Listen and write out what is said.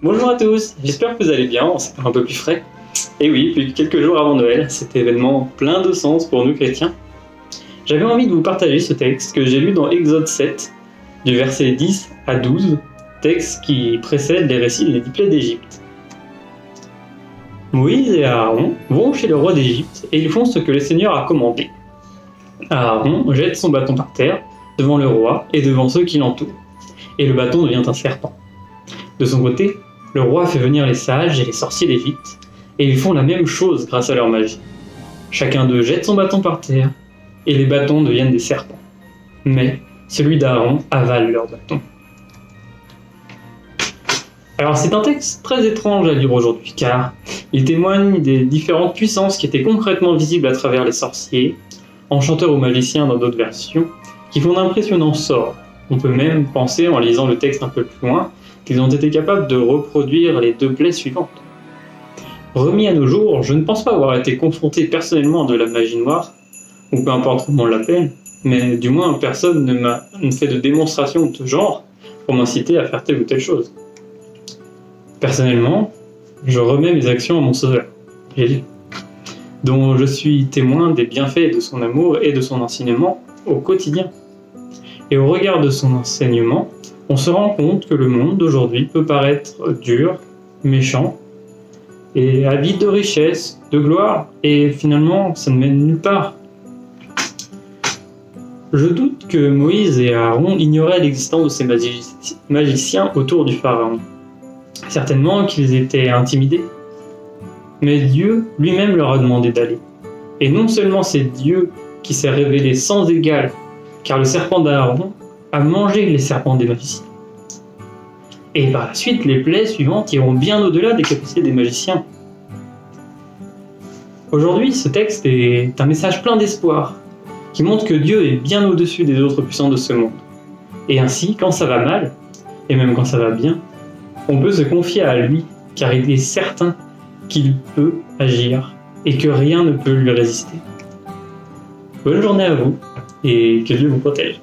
Bonjour à tous, j'espère que vous allez bien, c'est un peu plus frais. Et oui, plus que quelques jours avant Noël, cet événement plein de sens pour nous chrétiens. J'avais envie de vous partager ce texte que j'ai lu dans Exode 7, du verset 10 à 12, texte qui précède les récits des 10 plaies d'Égypte. Moïse et Aaron vont chez le roi d'Égypte et ils font ce que le Seigneur a commandé. Aaron jette son bâton par terre, devant le roi et devant ceux qui l'entourent, et le bâton devient un serpent. De son côté, le roi fait venir les sages et les sorciers d'Égypte, et ils font la même chose grâce à leur magie. Chacun d'eux jette son bâton par terre, et les bâtons deviennent des serpents. Mais celui d'Aaron avale leur bâton. Alors c'est un texte très étrange à lire aujourd'hui, car il témoigne des différentes puissances qui étaient concrètement visibles à travers les sorciers, enchanteurs ou magiciens dans d'autres versions, qui font d'impressionnants sorts. On peut même penser, en lisant le texte un peu plus loin, qu'ils ont été capables de reproduire les 2 plaies suivantes. Remis à nos jours, je ne pense pas avoir été confronté personnellement à de la magie noire, ou peu importe comment on l'appelle, mais du moins personne ne m'a fait de démonstration de ce genre pour m'inciter à faire telle ou telle chose. Personnellement, je remets mes actions à mon Sauveur, Jésus, dont je suis témoin des bienfaits de son amour et de son enseignement au quotidien. Et au regard de son enseignement, on se rend compte que le monde d'aujourd'hui peut paraître dur, méchant, et avide de richesse, de gloire, et finalement, ça ne mène nulle part. Je doute que Moïse et Aaron ignoraient l'existence de ces magiciens autour du pharaon. Certainement qu'ils étaient intimidés, mais Dieu lui-même leur a demandé d'aller. Et non seulement c'est Dieu qui s'est révélé sans égal, car le serpent d'Aaron a mangé les serpents des magiciens. Et par la suite, les plaies suivantes iront bien au-delà des capacités des magiciens. Aujourd'hui, ce texte est un message plein d'espoir, qui montre que Dieu est bien au-dessus des autres puissants de ce monde. Et ainsi, quand ça va mal, et même quand ça va bien, on peut se confier à lui, car il est certain qu'il peut agir, et que rien ne peut lui résister. Bonne journée à vous, et que Dieu vous protège.